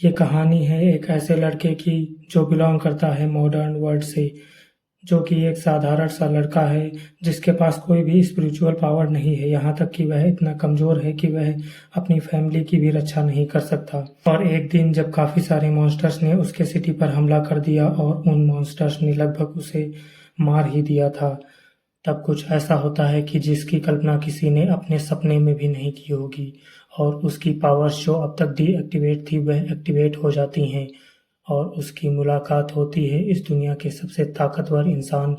ये कहानी है एक ऐसे लड़के की जो बिलोंग करता है मॉडर्न वर्ल्ड से, जो कि एक साधारण सा लड़का है जिसके पास कोई भी स्पिरिचुअल पावर नहीं है। यहाँ तक कि वह इतना कमजोर है कि वह अपनी फैमिली की भी रक्षा नहीं कर सकता। और एक दिन जब काफी सारे मॉन्स्टर्स ने उसके सिटी पर हमला कर दिया और उन मॉन्स्टर्स ने लगभग उसे मार ही दिया था, तब कुछ ऐसा होता है कि जिसकी कल्पना किसी ने अपने सपने में भी नहीं की होगी, और उसकी पावर्स जो अब तक डीएक्टिवेट थी वह एक्टिवेट हो जाती हैं और उसकी मुलाकात होती है इस दुनिया के सबसे ताकतवर इंसान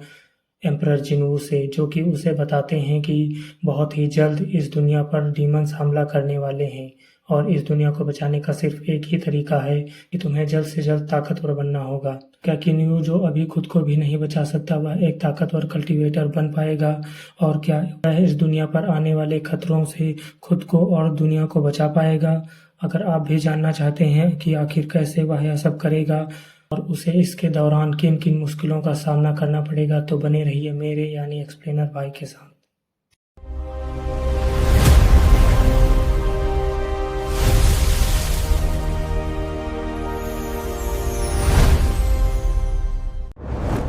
एम्परर जिनवू से, जो कि उसे बताते हैं कि बहुत ही जल्द इस दुनिया पर डीमंस हमला करने वाले हैं और इस दुनिया को बचाने का सिर्फ एक ही तरीका है कि तुम्हें जल्द से जल्द ताकतवर बनना होगा। क्या किन्यू, जो अभी खुद को भी नहीं बचा सकता, वह एक ताकतवर कल्टीवेटर बन पाएगा? और क्या वह इस दुनिया पर आने वाले खतरों से खुद को और दुनिया को बचा पाएगा? अगर आप भी जानना चाहते हैं कि आखिर कैसे वह यह सब करेगा और उसे इसके दौरान किन किन मुश्किलों का सामना करना पड़ेगा, तो बने रहिए मेरे यानी एक्सप्लेनर भाई के साथ।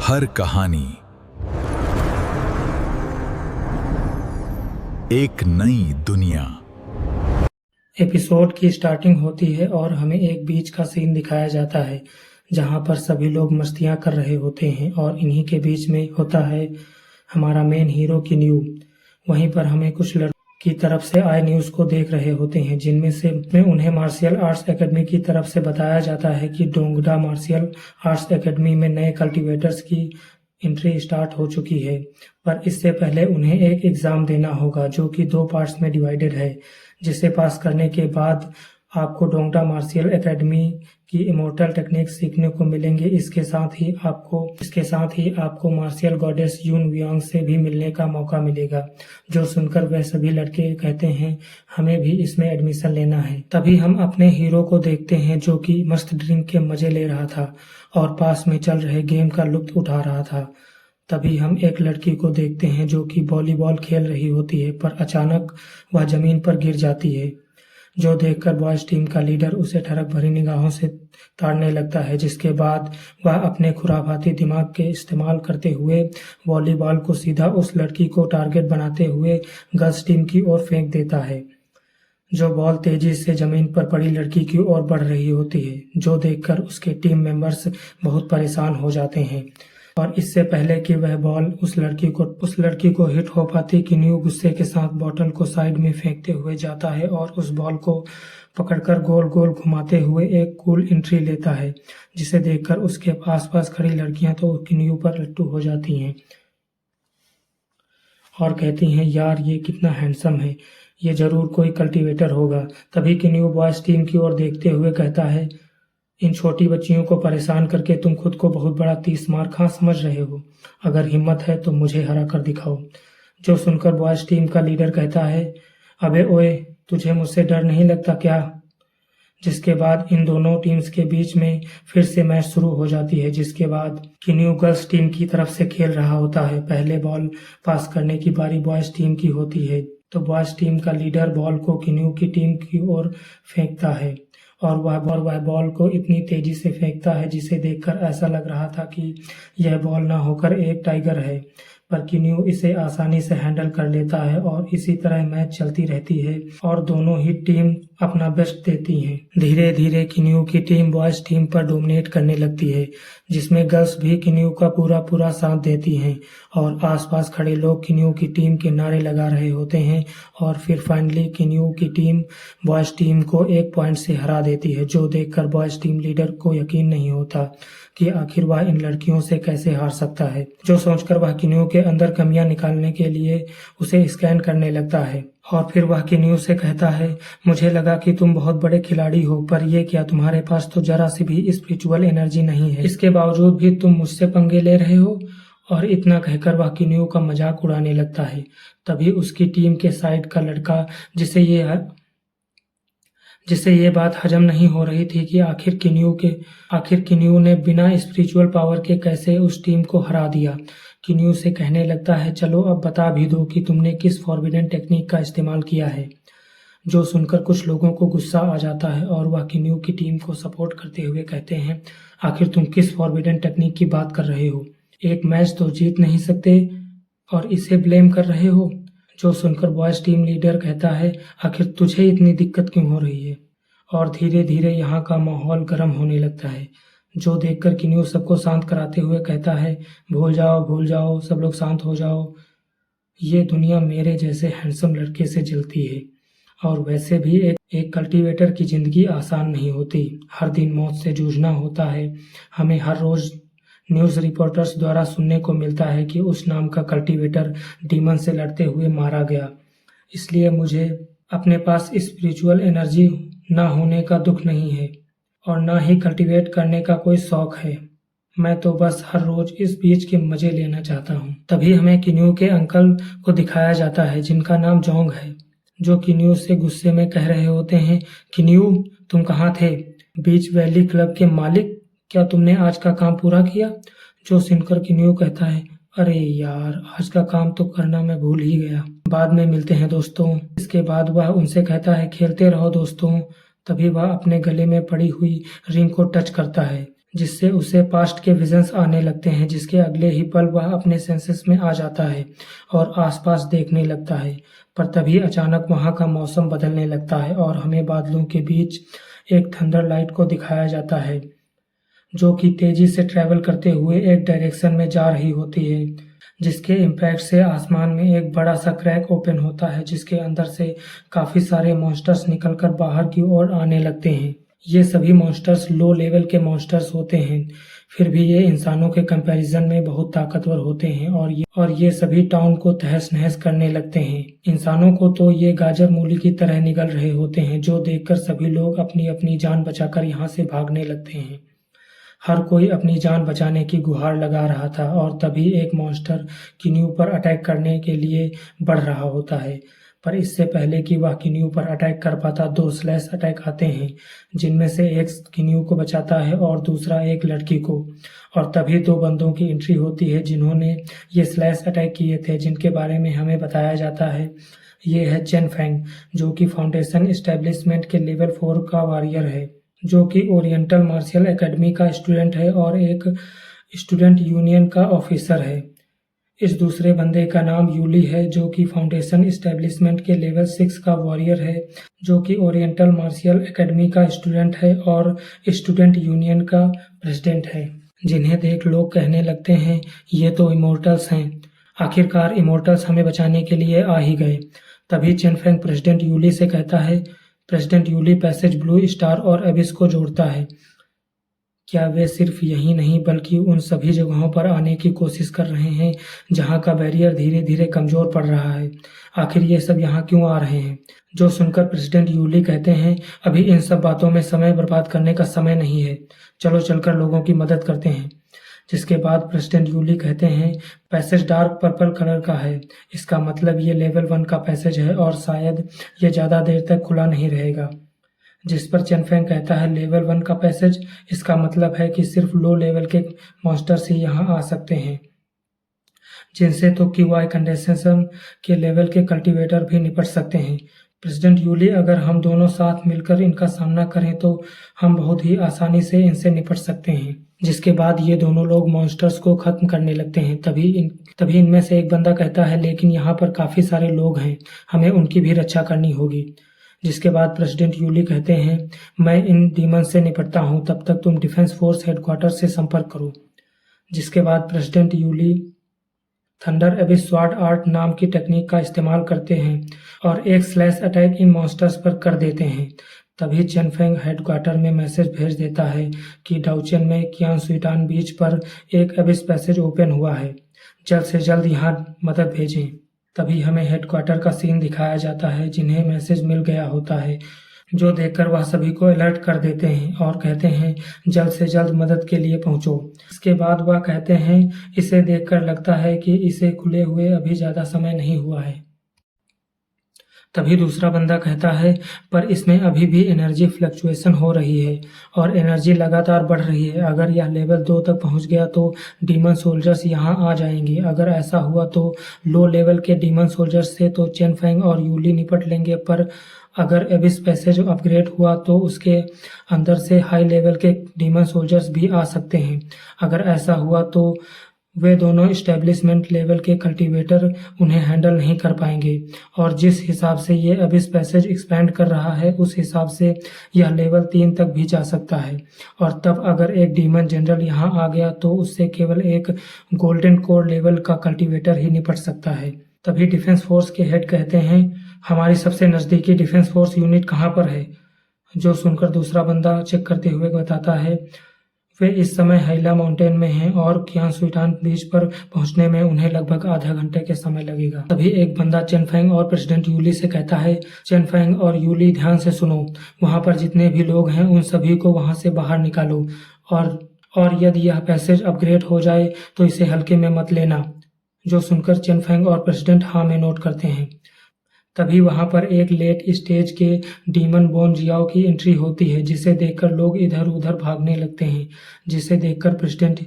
हर कहानी एक नई दुनिया। एपिसोड की स्टार्टिंग होती है और हमें एक बीच का सीन दिखाया जाता है जहां पर सभी लोग मस्तियां कर रहे होते हैं और इन्हीं के बीच में होता है हमारा मेन हीरो किन्यू। वहीं पर हमें कुछ लड़कों की तरफ से आए न्यूज को देख रहे होते हैं, जिनमें से उन्हें मार्शल आर्ट्स एकेडमी की तरफ से बताया जाता है कि डोंगडा मार्शल आर्ट्स एकेडमी में नए कल्टीवेटर्स की एंट्री स्टार्ट हो चुकी है, पर इससे पहले उन्हें एक एग्जाम देना होगा जो कि 2 पार्ट्स में डिवाइडेड है, जिसे पास करने के बाद आपको डोंगडा मार्शल एकेडमी की इमोर्टल टेक्निक सीखने को मिलेंगे। इसके साथ ही आपको मार्शल गॉडेस यून वियांग से भी मिलने का मौका मिलेगा, जो सुनकर वह सभी लड़के कहते हैं हमें भी इसमें एडमिशन लेना है। तभी हम अपने हीरो को देखते हैं जो कि मस्त ड्रिंक के मजे ले रहा था और पास में चल रहे गेम का लुत्फ उठा रहा था। तभी हम एक लड़की को देखते हैं जो कि वॉलीबॉल खेल रही होती है, पर अचानक वह जमीन पर गिर जाती है, जो देखकर बॉयज टीम का लीडर उसे ठरक भरी निगाहों से ताड़ने लगता है, जिसके बाद वह अपने खुराफाती दिमाग के इस्तेमाल करते हुए वॉलीबॉल को सीधा उस लड़की को टारगेट बनाते हुए गर्ल्स टीम की ओर फेंक देता है, जो बॉल तेजी से जमीन पर पड़ी लड़की की ओर बढ़ रही होती है, जो देखकर उसके टीम मेंबर्स बहुत परेशान हो जाते हैं। और इससे पहले कि वह बॉल उस लड़की को हिट हो पाती, किन्यू गुस्से के साथ बॉटल को साइड में फेंकते हुए जाता है और उस बॉल को पकड़कर गोल गोल घुमाते हुए एक कूल एंट्री लेता है, जिसे देखकर उसके आसपास खड़ी लड़कियां तो किन्यू पर लट्टू हो जाती हैं और कहती हैं यार ये कितना हैंडसम है, ये जरूर कोई कल्टीवेटर होगा। तभी किन्यू बॉयज टीम की ओर देखते हुए कहता है इन छोटी बच्चियों को परेशान करके तुम खुद को बहुत बड़ा 30 मार खां समझ रहे हो, अगर हिम्मत है तो मुझे हरा कर दिखाओ। जो सुनकर बॉयज टीम का लीडर कहता है अबे ओए, तुझे मुझसे डर नहीं लगता क्या? जिसके बाद इन दोनों टीम्स के बीच में फिर से मैच शुरू हो जाती है, जिसके बाद किन्यू गर्ल्स टीम की तरफ से खेल रहा होता है। पहले बॉल पास करने की बारी बॉयज टीम की होती है, तो बॉयज टीम का लीडर बॉल को किन्यू की टीम की ओर फेंकता है और वह बॉल को इतनी तेजी से फेंकता है जिसे देखकर ऐसा लग रहा था कि यह बॉल ना होकर एक टाइगर है, पर किन्यू इसे आसानी से हैंडल कर लेता है और इसी तरह मैच चलती रहती है और दोनों ही टीम अपना बेस्ट देती हैं। धीरे धीरे किन्यू की टीम बॉयज टीम पर डोमिनेट करने लगती है, जिसमें गर्ल्स भी किन्यू का पूरा साथ देती हैं और आसपास खड़े लोग किन्यू की टीम के नारे लगा रहे होते हैं और फिर फाइनली किन्यू की टीम बॉयज टीम को 1 पॉइंट से हरा देती है, जो देखकर बॉयज टीम लीडर को यकीन नहीं होता कि आखिर वह इन लड़कियों से कैसे हार सकता है, जो सोचकर वह किन्यू के अंदर कमियां निकालने के लिए उसे स्कैन करने लगता है। और फिर वह किन्यू से कहता है मुझे लगा कि तुम बहुत बड़े खिलाड़ी हो, पर ये क्या, तुम्हारे पास तो जरा सी भी स्पिरिचुअल एनर्जी नहीं है, इसके बावजूद भी तुम मुझसे पंगे ले रहे हो। और इतना कहकर वह किन्यू का मजाक उड़ाने लगता है। तभी उसकी टीम के साइड का लड़का, जिसे ये बात हजम नहीं हो रही थी कि आखिर किन्यू ने बिना स्पिरिचुअल पावर के कैसे उस टीम को हरा दिया, किन्यू से कहने लगता है चलो अब बता भी दो कि तुमने किस फॉरबिडन टेक्निक का इस्तेमाल किया है। जो सुनकर कुछ लोगों को गुस्सा आ जाता है और वह किन्यू की टीम को सपोर्ट करते हुए कहते हैं, आखिर तुम किस फॉरबिडन टेक्निक की बात कर रहे हो? एक मैच तो जीत नहीं सकते और इसे ब्लेम कर रहे हो? जो सुनकर बॉयज टीम लीडर कहता है, आखिर तुझे इतनी दिक्कत क्यों हो रही है? और धीरे धीरे यहाँ का माहौल गर्म होने लगता है, जो देखकर किन्यू सबको शांत कराते हुए कहता है, भूल जाओ, सब लोग शांत हो जाओ। ये दुनिया मेरे जैसे हैंडसम लड़के से जलती है और वैसे भी एक कल्टीवेटर की ज़िंदगी आसान नहीं होती। हर दिन मौत से जूझना होता है। हमें हर रोज़ न्यूज़ रिपोर्टर्स द्वारा सुनने को मिलता है कि उस नाम का कल्टीवेटर डीमन से लड़ते हुए मारा गया। इसलिए मुझे अपने पास स्पिरिचुअल एनर्जी ना होने का दुख नहीं है और ना ही कल्टीवेट करने का कोई शौक है। मैं तो बस हर रोज इस बीच के मजे लेना चाहता हूँ। तभी हमें किन्यू के अंकल को दिखाया जाता है, जिनका नाम जोंग है, जो किन्यू से गुस्से में कह रहे होते हैं, किन्यू तुम कहाँ थे? बीच वैली क्लब के मालिक, क्या तुमने आज का काम पूरा किया? जो सुनकर किन्यू कहता है, अरे यार, आज का काम तो करना मैं भूल ही गया। बाद में मिलते हैं दोस्तों। इसके बाद वह उनसे कहता है, खेलते रहो दोस्तों। तभी वह अपने गले में पड़ी हुई रिंग को टच करता है, जिससे उसे पास्ट के विजन्स आने लगते हैं। जिसके अगले ही पल वह अपने सेंसेस में आ जाता है और आसपास देखने लगता है। पर तभी अचानक वहां का मौसम बदलने लगता है और हमें बादलों के बीच एक थंडर लाइट को दिखाया जाता है, जो कि तेजी से ट्रैवल करते हुए एक डायरेक्शन में जा रही होती है, जिसके इम्पैक्ट से आसमान में एक बड़ा सा क्रैक ओपन होता है, जिसके अंदर से काफी सारे मॉन्स्टर्स निकलकर बाहर की ओर आने लगते हैं। ये सभी मॉन्स्टर्स लो लेवल के मॉन्स्टर्स होते हैं, फिर भी ये इंसानों के कंपैरिजन में बहुत ताकतवर होते हैं और ये सभी टाउन को तहस नहस करने लगते हैं। इंसानों को तो ये गाजर मूली की तरह निगल रहे होते हैं, जो देखकर सभी लोग अपनी अपनी जान बचाकर यहाँ से भागने लगते हैं। हर कोई अपनी जान बचाने की गुहार लगा रहा था और तभी एक मॉन्स्टर किन्यू पर अटैक करने के लिए बढ़ रहा होता है। पर इससे पहले कि वह किन्यू पर अटैक कर पाता, 2 स्लैश अटैक आते हैं, जिनमें से एक किन्यू को बचाता है और दूसरा एक लड़की को। और तभी 2 बंदों की एंट्री होती है, जिन्होंने ये स्लैश अटैक किए थे, जिनके बारे में हमें बताया जाता है। ये है चेन फेंग, जो कि फाउंडेशन एस्टेब्लिशमेंट के लेवल 4 का वॉरियर है, जो कि ओरिएंटल मार्शल एकेडमी का स्टूडेंट है और एक स्टूडेंट यूनियन का ऑफिसर है। इस दूसरे बंदे का नाम यूली है, जो कि फाउंडेशन एस्टेब्लिशमेंट के लेवल 6 का वॉरियर है, जो कि ओरिएंटल मार्शल एकेडमी का स्टूडेंट है और स्टूडेंट यूनियन का प्रेसिडेंट है। जिन्हें देख लोग कहने लगते हैं, ये तो इमोर्टल्स हैं। आखिरकार इमोर्टल्स हमें बचाने के लिए आ ही गए। तभी चेनफेंग प्रेसिडेंट यूली से कहता है, प्रेसिडेंट यूली पैसेज ब्लू स्टार और एबिस को जोड़ता है। क्या वे सिर्फ यही नहीं बल्कि उन सभी जगहों पर आने की कोशिश कर रहे हैं जहां का बैरियर धीरे धीरे कमजोर पड़ रहा है? आखिर ये सब यहाँ क्यों आ रहे हैं? जो सुनकर प्रेसिडेंट यूली कहते हैं, अभी इन सब बातों में समय बर्बाद करने का समय नहीं है, चलो चलकर लोगों की मदद करते हैं। जिसके बाद प्रेसिडेंट यूली कहते हैं, पैसेज डार्क पर्पल कलर का है, इसका मतलब ये लेवल 1 का पैसेज है और शायद ये ज्यादा देर तक खुला नहीं रहेगा। जिस पर चेनफेंग कहता है, लेवल 1 का पैसेज, इसका मतलब है कि सिर्फ लो लेवल के मॉन्स्टर्स ही यहाँ आ सकते हैं, जिनसे तो क्यूआई कंडेंसेशन के लेवल के कल्टीवेटर भी निपट सकते हैं। प्रेसिडेंट यूली, अगर हम दोनों साथ मिलकर इनका सामना करें तो हम बहुत ही आसानी से इनसे निपट सकते हैं। जिसके बाद ये दोनों लोग मॉन्स्टर्स को खत्म करने लगते हैं। तभी इनमें से एक बंदा कहता है, लेकिन यहाँ पर काफी सारे लोग हैं, हमें उनकी भी रक्षा करनी होगी। जिसके बाद प्रेसिडेंट यूली कहते हैं, मैं इन डीमन से निपटता हूँ, तब तक तुम डिफेंस फोर्स हेडक्वार्टर से संपर्क करो। जिसके बाद प्रेसिडेंट यूली थंडर एबिस स्वॉर्ड आर्ट नाम की टेक्निक का इस्तेमाल करते हैं और एक स्लैश अटैक इन मॉन्स्टर्स पर कर देते हैं। तभी चेनफेंग हेडक्वार्टर में मैसेज भेज देता है कि डाउचेन में कियान स्वीटान बीच पर एक एबिस पैसेज ओपन हुआ है, जल्द से जल्द यहाँ मदद भेजें। तभी हमें हेडक्वार्टर का सीन दिखाया जाता है, जिन्हें मैसेज मिल गया होता है, जो देखकर वह सभी को अलर्ट कर देते हैं और कहते हैं, जल्द से जल्द मदद के लिए पहुंचो। इसके बाद वह कहते हैं, इसे देखकर लगता है कि इसे खुले हुए अभी ज्यादा समय नहीं हुआ है। तभी दूसरा बंदा कहता है, पर इसमें अभी भी एनर्जी फ्लक्चुएशन हो रही है और एनर्जी लगातार बढ़ रही है। अगर यह लेवल 2 तक पहुंच गया तो डीमन सोल्जर्स यहां आ जाएंगे। अगर ऐसा हुआ तो लो लेवल के डीमन सोल्जर्स से तो चेनफेंग और यूली निपट लेंगे, पर अगर एबिस पैसेज अपग्रेड हुआ तो उसके अंदर से हाई लेवल के डीमन सोल्जर्स भी आ सकते हैं। अगर ऐसा हुआ तो वे दोनों इस्टेब्लिशमेंट लेवल के कल्टीवेटर उन्हें हैंडल नहीं कर पाएंगे, और जिस हिसाब से ये एबिस पैसेज एक्सपैंड कर रहा है उस हिसाब से यह लेवल 3 तक भी जा सकता है। और तब अगर एक डीमन जनरल यहाँ आ गया तो उससे केवल एक गोल्डन कोर लेवल का कल्टीवेटर ही निपट सकता है। तभी डिफेंस फोर्स के हेड कहते हैं, हमारी सबसे नज़दीकी डिफेंस फोर्स यूनिट कहाँ पर है? जो सुनकर दूसरा बंदा चेक करते हुए बताता है, वे इस समय हैला माउंटेन में हैं और क्यांग बीच पर पहुंचने में उन्हें लगभग आधा घंटे के समय लगेगा। तभी एक बंदा चेन फेंग और प्रेसिडेंट यूली से कहता है, चेन फेंग और यूली ध्यान से सुनो, वहां पर जितने भी लोग हैं उन सभी को वहां से बाहर निकालो, और यदि यह पैसेज अपग्रेड हो जाए तो इसे हल्के में मत लेना। जो सुनकर चेन फेंग और प्रेसिडेंट हाँ में नोट करते हैं। तभी वहां पर एक लेट स्टेज के डीमन बोन जियाओ की एंट्री होती है, जिसे देखकर लोग इधर उधर भागने लगते हैं। जिसे देखकर प्रेसिडेंट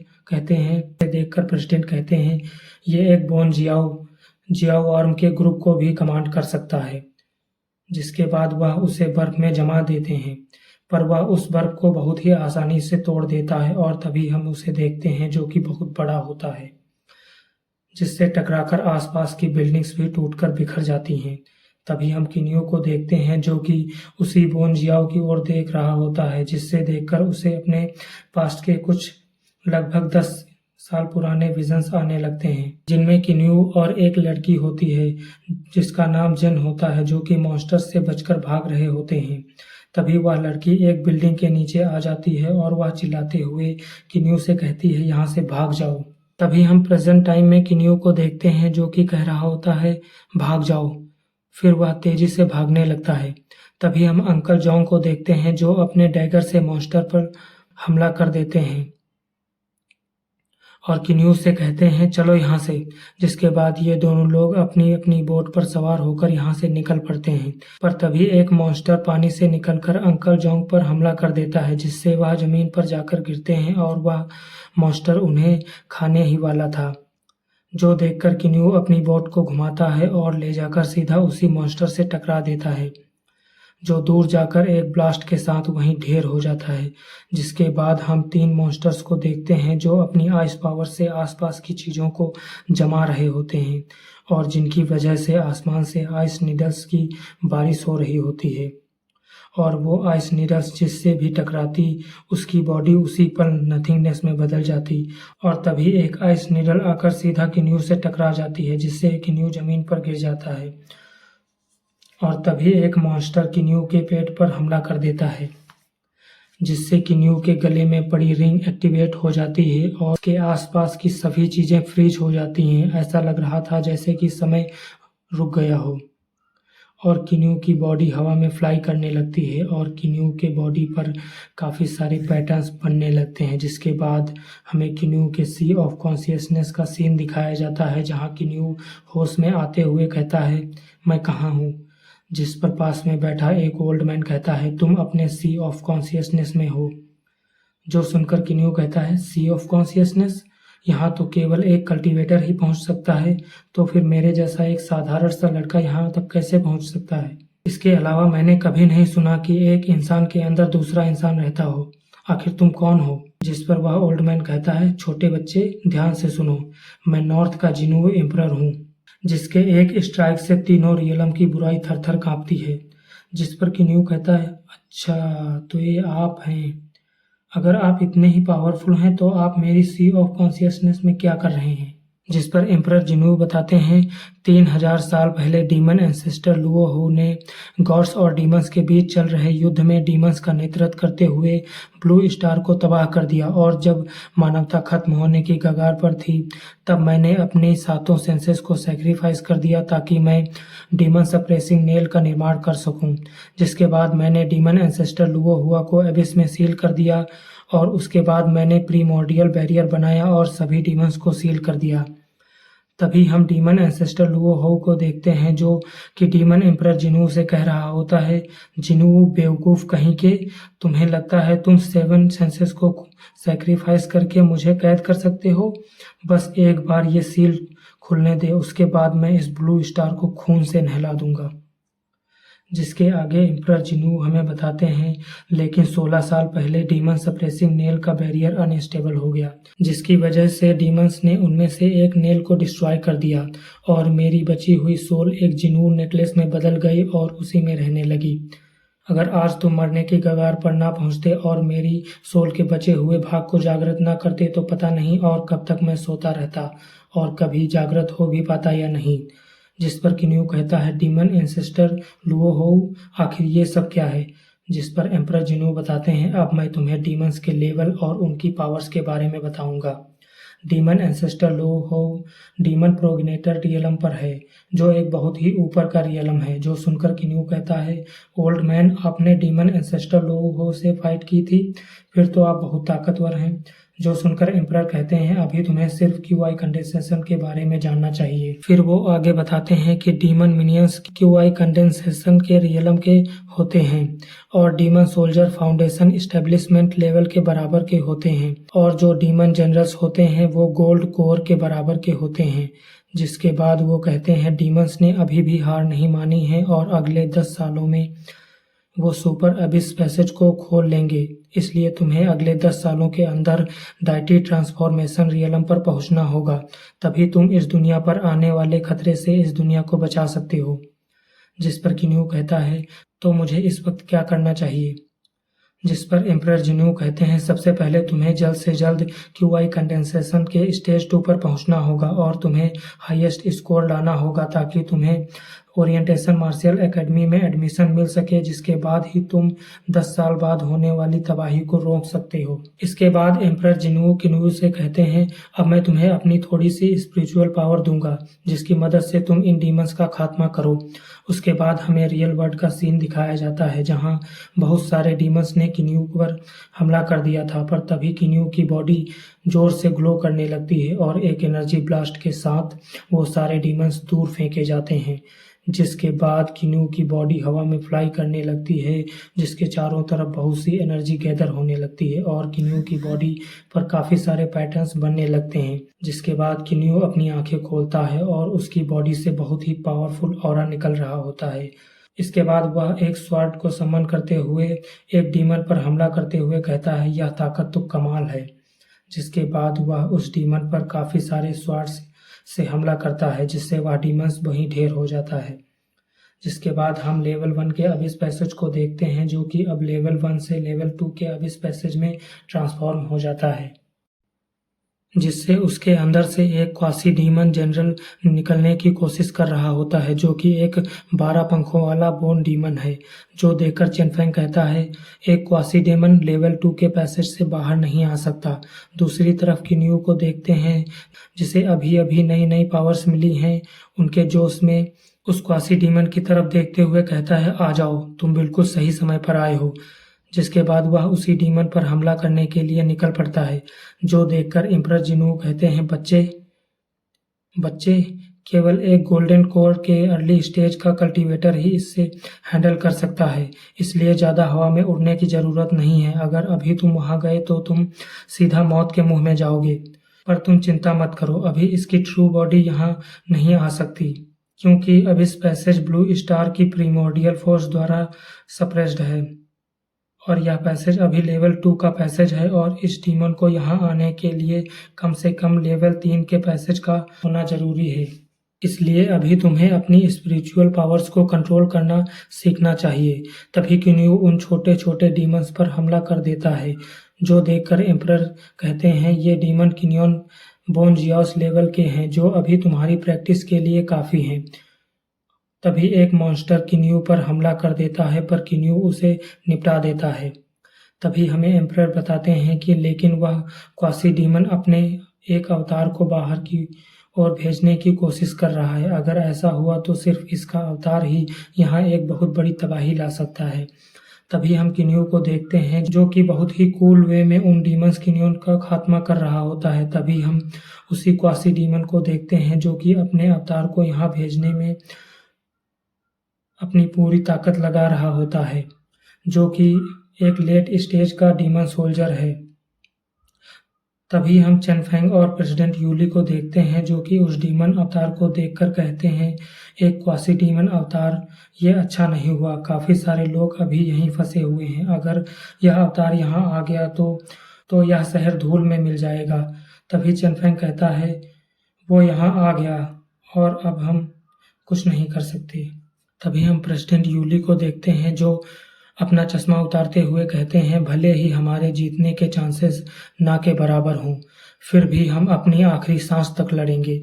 कहते हैं ये एक बोन जियाओ आर्म के ग्रुप को भी कमांड कर सकता है। जिसके बाद वह उसे बर्फ में जमा देते हैं, पर वह उस बर्फ को बहुत ही आसानी से तोड़ देता है, और तभी हम उसे देखते हैं जो कि बहुत बड़ा होता है, जिससे टकराकर आसपास की बिल्डिंग्स भी टूटकर बिखर जाती हैं। तभी हम किन्यू को देखते हैं जो कि उसी बोन जियाओ की ओर देख रहा होता है, जिससे देखकर उसे अपने पास्ट के कुछ लगभग 10 साल पुराने विजन्स आने लगते हैं, जिनमें किन्यू और एक लड़की होती है जिसका नाम जेन होता है, जो कि मॉन्स्टर्स से बचकर भाग रहे होते हैं। तभी वह लड़की एक बिल्डिंग के नीचे आ जाती है और वह चिल्लाते हुए किन्यू से कहती है, यहाँ से भाग जाओ। तभी हम प्रेजेंट टाइम में किन्यू को देखते हैं जो कि कह रहा होता है, भाग जाओ। फिर वह तेजी से भागने लगता है। तभी हम अंकल जॉन्ग को देखते हैं जो अपने डैगर से मॉन्स्टर पर हमला कर देते हैं और किन्यू से कहते हैं, चलो यहाँ से। जिसके बाद ये दोनों लोग अपनी अपनी बोट पर सवार होकर यहाँ से निकल पड़ते हैं। पर तभी एक मॉन्स्टर पानी से निकलकर अंकल जॉन्ग पर हमला कर देता है, जिससे वह जमीन पर जाकर गिरते हैं और वह मॉन्स्टर उन्हें खाने ही वाला था। जो देखकर किन्यू अपनी बोट को घुमाता है और ले जाकर सीधा उसी मॉन्स्टर से टकरा देता है, जो दूर जाकर एक ब्लास्ट के साथ वहीं ढेर हो जाता है। जिसके बाद हम 3 मॉन्स्टर्स को देखते हैं जो अपनी आइस पावर से आसपास की चीज़ों को जमा रहे होते हैं, और जिनकी वजह से आसमान से आइस नीडल्स की बारिश हो रही होती है, और वो आइस नीडल्स जिससे भी टकराती उसकी बॉडी उसी पल नथिंगनेस में बदल जाती। और तभी एक आइस नीडल आकर सीधा किन्यू से टकरा जाती है, जिससे किन्यू जमीन पर गिर जाता है, और तभी एक मॉन्स्टर किन्यू के पेट पर हमला कर देता है, जिससे किन्यू के गले में पड़ी रिंग एक्टिवेट हो जाती है और उसके आसपास की सभी चीज़ें फ्रीज हो जाती हैं। ऐसा लग रहा था जैसे कि समय रुक गया हो, और किन्यू की बॉडी हवा में फ्लाई करने लगती है और किन्यू के बॉडी पर काफ़ी सारे पैटर्न्स बनने लगते हैं। जिसके बाद हमें किन्यू के सी ऑफ कॉन्शियसनेस का सीन दिखाया जाता है, जहां किन्यू होश में आते हुए कहता है, मैं कहाँ हूँ? जिस पर पास में बैठा एक ओल्ड मैन कहता है, तुम अपने सी ऑफ कॉन्शियसनेस में हो। जो सुनकर किन्यू कहता है, सी ऑफ कॉन्शियसनेस, यहाँ तो केवल एक कल्टीवेटर ही पहुँच सकता है, तो फिर मेरे जैसा एक साधारण सा लड़का यहाँ तक कैसे पहुँच सकता है? इसके अलावा मैंने कभी नहीं सुना कि एक इंसान के अंदर दूसरा इंसान रहता हो। आखिर तुम कौन हो? जिस पर वह ओल्ड मैन कहता है, छोटे बच्चे ध्यान से सुनो, मैं नॉर्थ का जिनू एम्परर हूँ, जिसके एक स्ट्राइक से तीनों रियलम की बुराई थर थर काँपती है। जिस पर किन्यू कहता है, अच्छा तो ये आप हैं। अगर आप इतने ही पावरफुल हैं तो आप मेरी सी ऑफ कॉन्शियसनेस में क्या कर रहे हैं? जिस पर एम्परर जिनू बताते हैं, 3000 साल पहले डीमन एंसेस्टर लुओ हु ने गॉड्स और डीमंस के बीच चल रहे युद्ध में डीमंस का नेतृत्व करते हुए ब्लू स्टार को तबाह कर दिया, और जब मानवता खत्म होने की कगार पर थी तब मैंने अपने 7 सेंसेस को सैक्रिफाइस कर दिया ताकि मैं डीमन सप्रेसिंग नेल का निर्माण कर सकूं। जिसके बाद मैंने डीमन एंसेस्टर लुओ हुआ को एबिस में सील कर दिया, और उसके बाद मैंने प्रीमोर्डियल बैरियर बनाया और सभी डीमंस को सील कर दिया। तभी हम डीमन एंसेस्टर लुओ हो को देखते हैं जो कि डीमन एम्परर जिनू से कह रहा होता है, जिनू बेवकूफ़ कहीं के, तुम्हें लगता है तुम 7 सेंसेस को सैक्रिफाइस करके मुझे कैद कर सकते हो? बस एक बार ये सील खुलने दे, उसके बाद मैं इस ब्लू स्टार को खून से नहला दूंगा। जिसके आगे एम्परर जिनू हमें बताते हैं, लेकिन 16 साल पहले डीमन सप्रेसिंग नेल का बैरियर अनस्टेबल हो गया, जिसकी वजह से डीमंस ने उनमें से एक नेल को डिस्ट्रॉय कर दिया और मेरी बची हुई सोल एक जिनू नेकलेस में बदल गई और उसी में रहने लगी। अगर आज तुम मरने की कगार पर ना पहुंचते और मेरी सोल के बचे हुए भाग को जागृत ना करते तो पता नहीं और कब तक मैं सोता रहता और कभी जागृत हो भी पाता या नहीं। जिस पर किन्यू कहता है, डीमन एंसेस्टर लुओ हो, आखिर ये सब क्या है? जिस पर एम्परर जिनू बताते हैं, अब मैं तुम्हें डीमंस के लेवल और उनकी पावर्स के बारे में बताऊंगा। डीमन एंसेस्टर लुओ हो डीमन प्रोगेनेटर रियलम पर है, जो एक बहुत ही ऊपर का रियलम है। जो सुनकर किन्यू कहता है, ओल्ड मैन, आपने डीमन एंसेस्टर लुओ हो से फाइट की थी, फिर तो आप बहुत ताकतवर हैं। जो सुनकर एम्परर कहते हैं, अभी तुम्हें सिर्फ क्यूआई कंडेंसेशन के बारे में जानना चाहिए। फिर वो आगे बताते हैं कि डीमन मिनियंस क्यूआई कंडेंसेशन के रियलम के होते हैं और demon soldier foundation establishment level के बराबर के होते हैं, और जो डीमन जनरल्स होते हैं वो गोल्ड कोर के बराबर के होते हैं। जिसके बाद वो कहते हैं, डीमंस ने अभी भी हार नहीं मानी है और अगले 10 सालों में वो सुपर अबिस पैसेज को खोल लेंगे, इसलिए तुम्हें अगले 10 सालों के अंदर डाइटी ट्रांसफॉर्मेशन रियलम पर पहुंचना होगा, तभी तुम इस दुनिया पर आने वाले खतरे से इस दुनिया को बचा सकते हो। जिस पर किन्यू कहता है, तो मुझे इस वक्त क्या करना चाहिए? जिस पर एम्परर जिन्यू कहते हैं, सबसे पहले तुम्हें जल्द से जल्द क्यूआई कंडेंसेशन के स्टेज 2 पर पहुंचना होगा और तुम्हें हाईएस्ट स्कोर लाना होगा ताकि तुम्हें ओरिएंटेशन मार्शल एकेडमी में एडमिशन मिल सके, जिसके बाद ही तुम 10 साल बाद होने वाली तबाही को रोक सकते हो। इसके बाद एम्परर जिन्यू किन्यू से कहते हैं, अब मैं तुम्हें अपनी थोड़ी सी स्पिरिचुअल पावर दूंगा जिसकी मदद से तुम इन डीमंस का खात्मा करो। उसके बाद हमें रियल वर्ल्ड का सीन दिखाया जाता है जहां बहुत सारे डीमंस ने किन्यू पर हमला कर दिया था, पर तभी किन्यू की बॉडी जोर से ग्लो करने लगती है और एक एनर्जी ब्लास्ट के साथ वो सारे डीमंस दूर फेंके जाते हैं। जिसके बाद किन्यू की बॉडी हवा में फ्लाई करने लगती है, जिसके चारों तरफ बहुत सी एनर्जी गैदर होने लगती है और किन्यू की बॉडी पर काफी सारे पैटर्न्स बनने लगते हैं। जिसके बाद किन्यू अपनी आंखें खोलता है और उसकी बॉडी से बहुत ही पावरफुल ऑरा निकल रहा होता है। इसके बाद वह एक स्वॉर्ड को समन करते हुए एक डीमन पर हमला करते हुए कहता है, यह ताकत तो कमाल है। जिसके बाद वह उस डीमन पर काफी सारे स्वॉर्ड्स से हमला करता है, जिससे वह डीमंस वहीं ढेर हो जाता है। जिसके बाद हम लेवल 1 के अबिस पैसेज को देखते हैं, जो कि अब लेवल 1 से लेवल 2 के अबिस पैसेज में ट्रांसफॉर्म हो जाता है, जिससे उसके अंदर से एक क्वासी डीमन जनरल निकलने की कोशिश कर रहा होता है, जो कि एक 12 पंखों वाला बोन डीमन है। जो देखकर चेनफेंग कहता है, एक क्वासी डीमन लेवल 2 के पैसेज से बाहर नहीं आ सकता। दूसरी तरफ किन्यू को देखते हैं, जिसे अभी अभी नई नई पावर्स मिली हैं। उनके जोश में उस क्वासी डीमन की तरफ देखते हुए कहता है, आ जाओ, तुम बिल्कुल सही समय पर आए हो। जिसके बाद वह उसी डीमन पर हमला करने के लिए निकल पड़ता है। जो देखकर एम्परर जिन्यू कहते हैं, बच्चे केवल एक गोल्डन कोर के अर्ली स्टेज का कल्टीवेटर ही इससे हैंडल कर सकता है, इसलिए ज़्यादा हवा में उड़ने की ज़रूरत नहीं है। अगर अभी तुम वहाँ गए तो तुम सीधा मौत के मुंह में जाओगे, पर तुम चिंता मत करो, अभी इसकी ट्रू बॉडी यहाँ नहीं आ सकती, क्योंकि अब इस पैसेज ब्लू स्टार की प्रीमोर्डियल फोर्स द्वारा सप्रेस्ड है और यह पैसेज अभी लेवल 2 का पैसेज है और इस डीमन को यहाँ आने के लिए कम से कम लेवल 3 के पैसेज का होना जरूरी है। इसलिए अभी तुम्हें अपनी स्पिरिचुअल पावर्स को कंट्रोल करना सीखना चाहिए। तभी किन्यू उन छोटे छोटे डीमंस पर हमला कर देता है। जो देखकर एम्परर कहते हैं, ये डीमन किन्योन बोनजियास लेवल के हैं, जो अभी तुम्हारी प्रैक्टिस के लिए काफ़ी हैं। तभी एक मॉन्स्टर किन्यू पर हमला कर देता है, पर किन्यू उसे निपटा देता है। तभी हमें एम्परर बताते हैं कि लेकिन वह क्वासी डीमन अपने एक अवतार को बाहर की ओर भेजने की कोशिश कर रहा है। अगर ऐसा हुआ तो सिर्फ इसका अवतार ही यहाँ एक बहुत बड़ी तबाही ला सकता है। तभी हम किन्यू को देखते हैं, जो कि बहुत ही कूल वे में उन डीमंस किन्योन का खात्मा कर रहा होता है। तभी हम उसी क्वासी डीमन को देखते हैं, जो कि अपने अवतार को यहाँ भेजने में अपनी पूरी ताकत लगा रहा होता है, जो कि एक लेट स्टेज का डीमन सोल्जर है। तभी हम चेनफेंग और प्रेसिडेंट यूली को देखते हैं, जो कि उस डीमन अवतार को देखकर कहते हैं, एक क्वासी डीमन अवतार, ये अच्छा नहीं हुआ। काफी सारे लोग अभी यहीं फंसे हुए हैं। अगर यह अवतार यहाँ आ गया तो यह शहर धूल में मिल जाएगा। तभी चेनफेंग कहता है, वो यहाँ आ गया और अब हम कुछ नहीं कर सकते। तभी हम प्रेसिडेंट यूली को देखते हैं, जो अपना चश्मा उतारते हुए कहते हैं, भले ही हमारे जीतने के चांसेस ना के बराबर हों, फिर भी हम अपनी आखिरी सांस तक लड़ेंगे।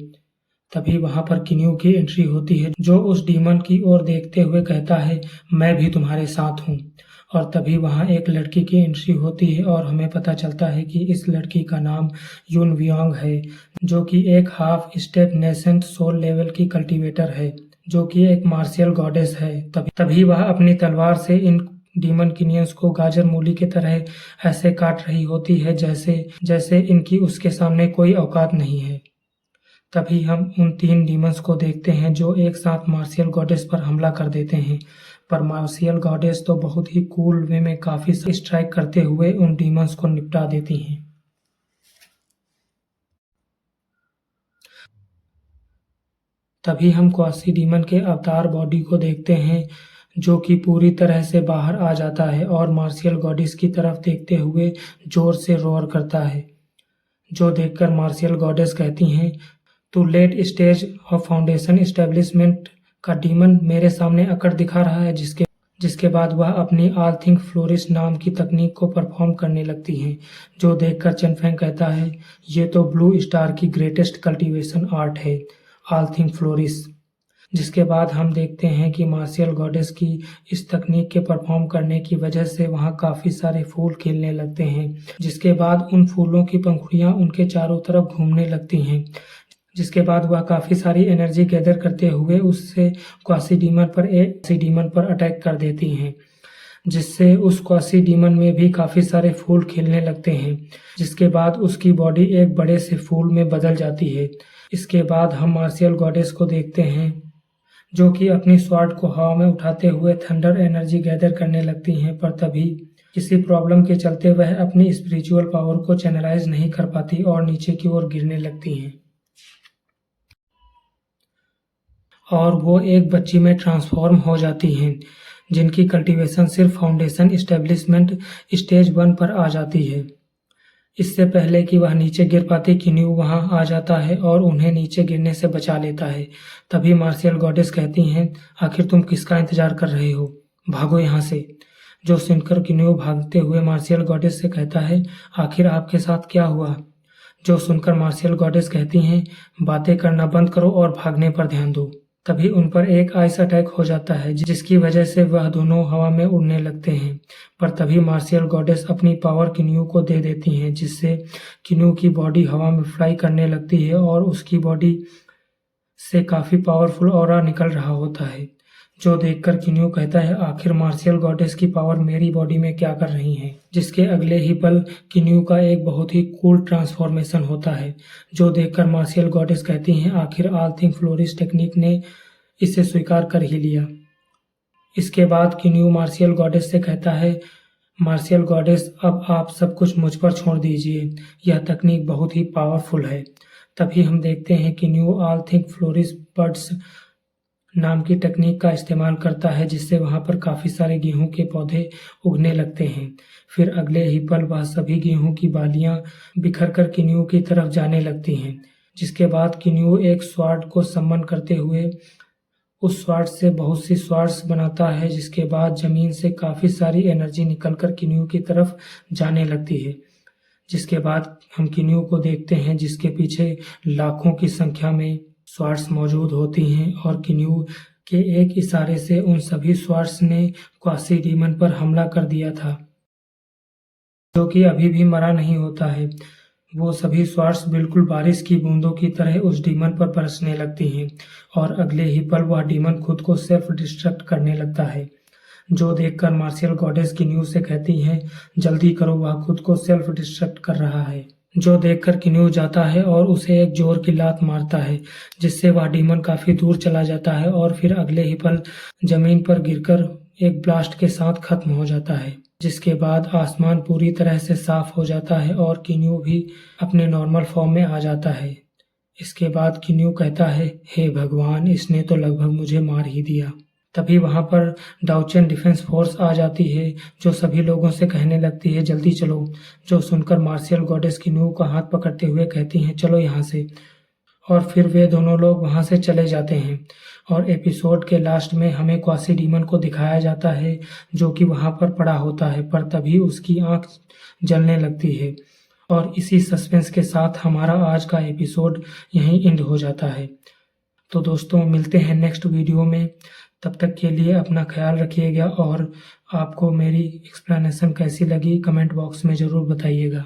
तभी वहां पर किन्यू की एंट्री होती है, जो उस डीमन की ओर देखते हुए कहता है, मैं भी तुम्हारे साथ हूँ। और तभी वहां एक लड़की की एंट्री होती है और हमें पता चलता है कि इस लड़की का नाम यून वियांग है, जो कि एक half step nascent soul level की कल्टीवेटर है, जो कि एक मार्शियल गॉडेस है। तभी वह अपनी तलवार से इन डीमन किनियंस को गाजर मूली की तरह ऐसे काट रही होती है जैसे इनकी उसके सामने कोई औकात नहीं है। तभी हम उन 3 डीमंस को देखते हैं, जो एक साथ मार्शियल गॉडेस पर हमला कर देते हैं। पर मार्शियल गॉडेस तो बहुत ही कूल वे में काफी स्ट्राइक करते हुए उन डीमंस को निपटा देती हैं। तभी हम क्वासी डीमन के अवतार बॉडी को देखते हैं, जो कि पूरी तरह से बाहर आ जाता है और मार्शियल गॉडेस की तरफ देखते हुए जोर से रोर करता है, जो देखकर मार्शियल गॉडेस कहती हैं, to late stage of foundation establishment का डीमन मेरे सामने अकड़ दिखा रहा है। जिसके बाद वह अपनी ऑल थिंग फ्लोरिश नाम की तकनीक को परफॉर्म करने लगती हैं, जो देखकर चेनफेंग कहता है, ये तो ब्लू स्टार की ग्रेटेस्ट कल्टीवेशन आर्ट है, ऑल थिंग फ्लोरिश। जिसके बाद हम देखते हैं कि मार्शियल गॉडेस की इस तकनीक के परफॉर्म करने की वजह से वहाँ काफी सारे फूल खिलने लगते हैं। जिसके बाद उन फूलों की पंखुड़ियाँ उनके चारों तरफ घूमने लगती हैं। जिसके बाद वह काफी सारी एनर्जी गैदर करते हुए उससे क्वासी डीमन पर अटैक कर देती हैं, जिससे उस क्वासी डीमन में भी काफी सारे फूल खिलने लगते हैं। जिसके बाद उसकी बॉडी एक बड़े से फूल में बदल जाती है। इसके बाद हम मार्शियल गॉडेस को देखते हैं, जो कि अपनी स्वॉर्ड को हवा में उठाते हुए थंडर एनर्जी गैदर करने लगती हैं। पर तभी किसी प्रॉब्लम के चलते वह अपनी स्पिरिचुअल पावर को चैनलाइज नहीं कर पाती और नीचे की ओर गिरने लगती हैं और वो एक बच्ची में ट्रांसफॉर्म हो जाती हैं, जिनकी कल्टीवेशन सिर्फ फाउंडेशन एस्टेब्लिशमेंट स्टेज 1 पर आ जाती है। इससे पहले कि वह नीचे गिर पाती, किन्यू वहां आ जाता है और उन्हें नीचे गिरने से बचा लेता है। तभी मार्शियल गॉडेस कहती हैं, आखिर तुम किसका इंतजार कर रहे हो, भागो यहाँ से। जो सुनकर किन्यू भागते हुए मार्शियल गॉडेस से कहता है, आखिर आपके साथ क्या हुआ। जो सुनकर मार्शियल गॉडेस कहती हैं, बातें करना बंद करो और भागने पर ध्यान दो। तभी उन पर एक आइस अटैक हो जाता है, जिसकी वजह से वह दोनों हवा में उड़ने लगते हैं। पर तभी मार्शियल गॉडेस अपनी पावर किन्यू को दे देती हैं, जिससे किन्यू की बॉडी हवा में फ्लाई करने लगती है और उसकी बॉडी से काफी पावरफुल ऑरा निकल रहा होता है। जो देखकर किन्यू कहता है, आखिर मार्शियल गॉडेस की पावर मेरी बॉडी में क्या कर रही है। जिसके अगले ही पल किन्यू का एक बहुत ही कूल ट्रांसफॉर्मेशन होता है। जो देखकर मार्शियल गॉडेस कहती हैं, आखिर ऑल थिंग फ्लोरिश टेक्निक ने इसे स्वीकार कर ही लिया। इसके बाद किन्यू मार्शियल गॉडेस से कहता है, मार्शियल गॉडेस, अब आप सब कुछ मुझ पर छोड़ दीजिए, यह तकनीक बहुत ही पावरफुल है। तभी हम देखते हैं किन्यू ऑल थिंग फ्लोरिश बर्ड्स नाम की तकनीक का इस्तेमाल करता है, जिससे वहां पर काफी सारे गेहूं के पौधे उगने लगते हैं। फिर अगले ही पल वह सभी गेहूं की बालियां बिखर कर किन्यू की तरफ जाने लगती हैं। जिसके बाद किन्यू एक स्वॉर्ड को सम्मन करते हुए उस स्वॉर्ड से बहुत सी स्वॉर्ड्स बनाता है। जिसके बाद जमीन से काफी सारी एनर्जी निकलकर किन्यू की तरफ जाने लगती है। जिसके बाद हम किन्यू को देखते हैं, जिसके पीछे लाखों की संख्या में स्वॉर्ड्स मौजूद होती हैं और किन्यू के एक इशारे से उन सभी स्वॉर्ड्स ने क्वासी डीमन पर हमला कर दिया था, जो कि अभी भी मरा नहीं होता है। वो सभी स्वॉर्ड्स बिल्कुल बारिश की बूंदों की तरह उस डीमन पर बरसने लगती हैं और अगले ही पल वह डीमन खुद को सेल्फ डिस्ट्रक्ट करने लगता है। जो देखकर मार्शियल गॉडेस किन्यू से कहती हैं, जल्दी करो, वह खुद को सेल्फ डिस्ट्रक्ट कर रहा है। जो देखकर किन्यू जाता है और उसे एक जोर की लात मारता है, जिससे वह डीमन काफी दूर चला जाता है और फिर अगले ही पल जमीन पर गिरकर एक ब्लास्ट के साथ खत्म हो जाता है। जिसके बाद आसमान पूरी तरह से साफ हो जाता है और किन्यू भी अपने नॉर्मल फॉर्म में आ जाता है। इसके बाद किन्यू कहता है, हे भगवान, इसने तो लगभग मुझे मार ही दिया। तभी वहां पर डाउचेन डिफेंस फोर्स आ जाती है, जो सभी लोगों से कहने लगती है, जल्दी चलो। जो सुनकर मार्शियल गॉडेस किन्यू का हाथ पकड़ते हुए कहती हैं, चलो यहाँ से। और फिर वे दोनों लोग वहां से चले जाते हैं। और एपिसोड के लास्ट में हमें क्वासी डीमन को दिखाया जाता है, जो कि वहां पर पड़ा होता है, पर तभी उसकी आंख जलने लगती है। और इसी सस्पेंस के साथ हमारा आज का एपिसोड यहीं एंड हो जाता है। तो दोस्तों, मिलते हैं नेक्स्ट वीडियो में। तब तक के लिए अपना ख्याल रखिएगा और आपको मेरी एक्सप्लेनेशन कैसी लगी कमेंट बॉक्स में ज़रूर बताइएगा।